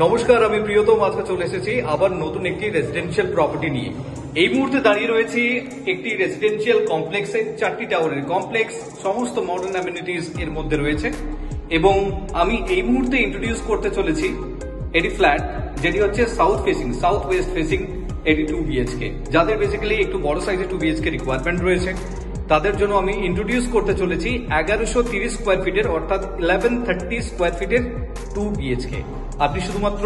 নমস্কার, আমি প্রিয়তম আজকে চলে এসেছি আবার নতুন একটি রেসিডেন্সিয়াল প্রপার্টি নিয়ে। এই মুহূর্তে দাঁড়িয়ে রয়েছি একটি রেসিডেন্সিয়াল কমপ্লেক্সে, 4টি টাওয়ারের কমপ্লেক্স, সমস্ত মডার্ন অ্যামেনিটিস এর মধ্যে রয়েছে। এবং আমি এই মুহূর্তে ইন্ট্রোডিউস করতে চলেছি এটি ফ্ল্যাট, যেটি হচ্ছে south facing, south West facing, এটি 2 BHK। যাদের বেসিক্যালি একটু বড় সাইজে 2 BHK রিকোয়ারমেন্ট রয়েছে, তাদের জন্য আমি ইন্ট্রোডিউস করতে চলেছি 1130 স্কোয়ার ফিটের, অর্থাৎ 1130 স্কোয়ার ফিটের 2 BHK। আপনি শুধুমাত্র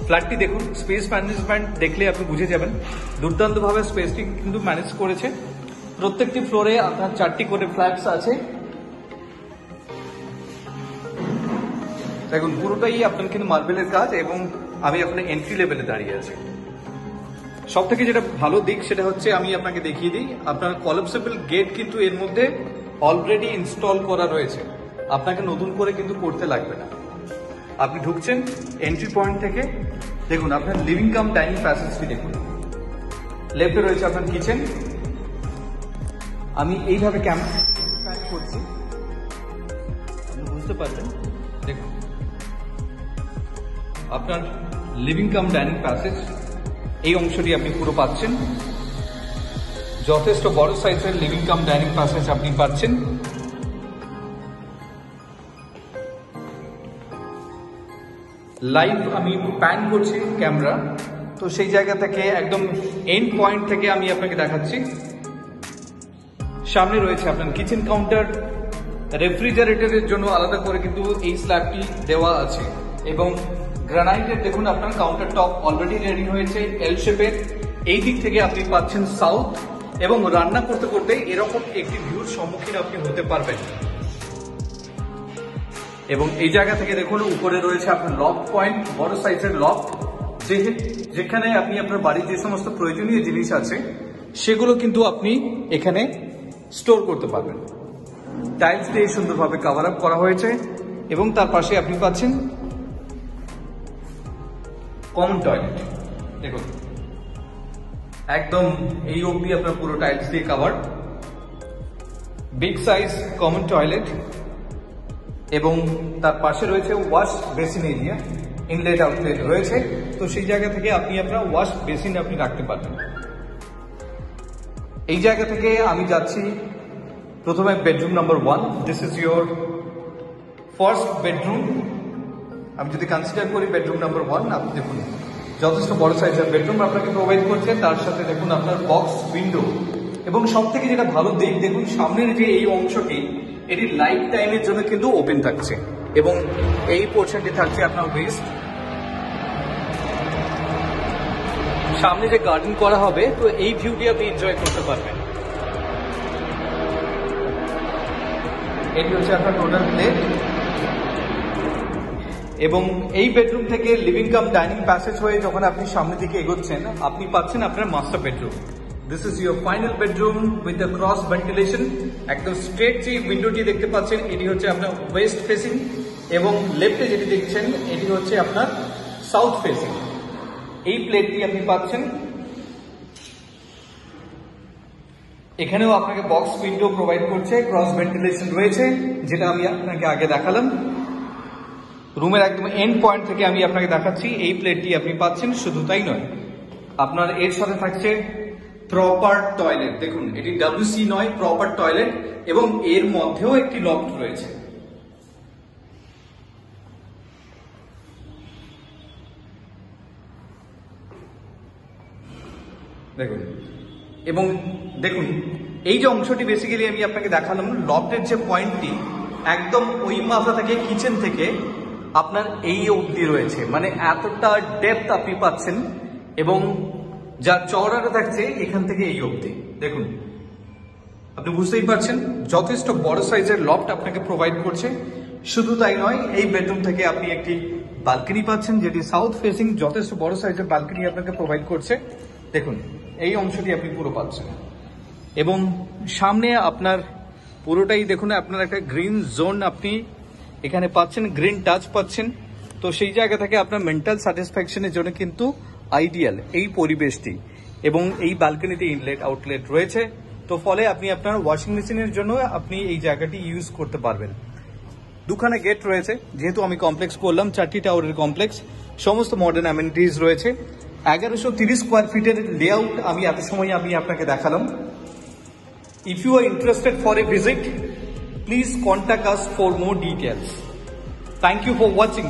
ফ্ল্যাটটি দেখুন, স্পেস ম্যানেজমেন্ট দেখলে আপনি বুঝে যাবেন দুর্দান্তভাবে স্পেসটি কিন্তু ম্যানেজ করেছে। প্রত্যেকটি ফ্লোরে আপনার 4টি করে ফ্ল্যাটস আছে। দেখুন পুরোটাই আপনার কিন্তু মার্বেলের কাজ, এবং আমি আপনার এন্ট্রি লেভেলে দাঁড়িয়ে আছি। সব থেকে যেটা ভালো দিক সেটা হচ্ছে, আমি আপনাকে দেখিয়ে দিই, আপনার কলাপসেবল গেট কিন্তু এর মধ্যে অলরেডি ইনস্টল করা রয়েছে, আপনাকে নতুন করে কিন্তু করতে লাগবে না। আপনি ঢুকছেন এন্ট্রি পয়েন্ট থেকে, দেখুন আপনার লিভিং কাম ডাইনিং প্যাসেজটি দেখুন। লেফটে রয়েছে আপনার কিচেন। আমি এইভাবে ক্যামেরা করছি, আপনি বুঝতে পারবেন। দেখুন আপনার লিভিং কাম ডাইনিং প্যাসেজ, এই অংশটি আপনি পুরো পাচ্ছেন। যথেষ্ট বড় সাইজের লিভিং কাম ডাইনিং প্যাসেজ আপনি পাচ্ছেন। লাইভ আমি প্যান করছি ক্যামেরা, তো সেই জায়গা থেকে একদম এন্ড পয়েন্ট থেকে আমি আপনাকে দেখাচ্ছি। সামনে রয়েছে আপনার কিচেন কাউন্টার, রেফ্রিজারেটরের জন্য আলাদা করে কিন্তু এই স্ল্যাবটি দেওয়া আছে, এবং গ্রানাইটের দেখুন আপনার কাউন্টার টপ অলরেডি রেডি হয়েছে এল শেপের। এই দিক থেকে আপনি পাচ্ছেন সাউথ, এবং রান্না করতে করতে এরকম একটি ভিউর সম্মুখীন আপনি হতে পারবেন। এবং এই জায়গা থেকে দেখুন উপরে রয়েছে আপনার লক পয়েন্ট, বড় সাইজের লক, যেখানে আপনি আপনার বাড়ির যে সমস্ত প্রয়োজনীয় জিনিস আছে সেগুলো কিন্তু আপনি এখানে স্টোর করতে পারবেন। টাইলস দিয়ে সুন্দরভাবে কভার আপ করা হয়েছে, এবং তার পাশে আপনি পাচ্ছেন কমন টয়লেট। দেখুন একদম এই অবধি আপনার পুরো টাইলস দিয়ে cover, big size common toilet, এবং তার পাশে রয়েছে wash basin area, inlet outlet রয়েছে। তো সেই জায়গা থেকে আপনি আপনার ওয়াশ বেসিন আপনি রাখতে পারবেন। এই জায়গা থেকে আমি যাচ্ছি প্রথমে bedroom number 1। This is your first bedroom. আমি যদি কনসিডার করি বেডরুম নাম্বার 1, আপনি দেখুন যথেষ্ট বড় সাইজের বেডরুম আপনাকে প্রোভাইড করছে। তার সাথে দেখুন আপনার বক্স উইন্ডো, এবং সব থেকে যেটা ভালো দিক, দেখুন সামনের যে এই অংশটি, এটি লাইফ টাইমের জন্য কিন্তু ওপেন থাকছে, এবং এই পোর্শনটি থাকছে আপনার ওয়েস্ট। সামনে যে গার্ডেন করা হবে, তো এই ভিউটি আপনি এনজয় করতে পারবেন। এটি হচ্ছে আপনার টোটাল প্লেট, এবং এই বেডরুম থেকে লিভিং কাম ডাইনিং প্যাসেজ হয়ে যখন আপনি সামনের দিকে এগোচ্ছেন, আপনি পাচ্ছেন আপনার master bedroom. This is your final bedroom with the cross ventilation. একদম স্ট্রেট যে উইন্ডোটি দেখতে পাচ্ছেন, এটি হচ্ছে আপনার ওয়েস্ট ফেসিং, এবং লেফটে যেটি দেখছেন এটি হচ্ছে আপনার সাউথ ফেসিং। এই প্লেটটি আপনি পাচ্ছেন। এখানেও আপনাকে বক্স উইন্ডো প্রোভাইড করছে, ক্রস ভেন্টিলেশন রয়েছে, যেটা আমি আপনাকে আগে দেখালাম। রুমের একদম এন্ড পয়েন্ট থেকে আমি আপনাকে দেখাচ্ছি, এই প্লেটটি আপনি পাচ্ছেন। শুধু তাই নয়, আপনার এর সাথে থাকছে প্রপার টয়লেট। দেখুন এটি WC নয়, প্রপার টয়লেট, এবং এর মধ্যেও একটি লক রয়েছে। দেখুন, এবং দেখুন এই যে অংশটি বেসিক্যালি আমি আপনাকে দেখালাম, লফটের যে পয়েন্টটি একদম ওই মাথা থেকে, কিচেন থেকে আপনার এই অবধি রয়েছে, মানে এতটা ডেপথ আপনি পাচ্ছেন, এবং যার চওড়াটা থাকছে এখান থেকে এই অবধি। দেখুন আপনি বুঝতেই পারছেন যথেষ্ট বড় সাইজের লফট আপনাকে প্রোভাইড করছে। শুধু তাই নয়, এই বেডরুম থেকে আপনি একটি বালকনি পাচ্ছেন, যেটি সাউথ ফেসিং, যথেষ্ট বড় সাইজের বালকনি আপনাকে প্রোভাইড করছে। দেখুন এই অংশটি আপনি পুরো পাচ্ছেন, এবং সামনে আপনার পুরোটাই দেখুন আপনার একটা গ্রিন জোন আপনি এখানে পাচ্ছেন, গ্রিন টাচ পাচ্ছেন। তো সেই জায়গা থেকে আপনার মেন্টাল স্যাটিসফ্যাকশনের জন্য কিন্তু আইডিয়াল এই পরিবেশটি, এবং এই বালকনিতে ইনলেট আউটলেট রয়েছে। তো ফলে আপনি আপনার ওয়াশিং মেশিনের জন্য আপনি এই জায়গাটি ইউজ করতে পারবেন। দুখানে গেট রয়েছে, যেহেতু আমি কমপ্লেক্স করলাম 4টি টাওয়ারের কমপ্লেক্স, সমস্ত মডার্ন অ্যামেনিটিস রয়েছে। 1130 স্কোয়ার ফিটের লেআউট আমি এত সময় আপনাকে দেখালাম। If you are interested for a visit, please contact us for more details. Thank you for watching.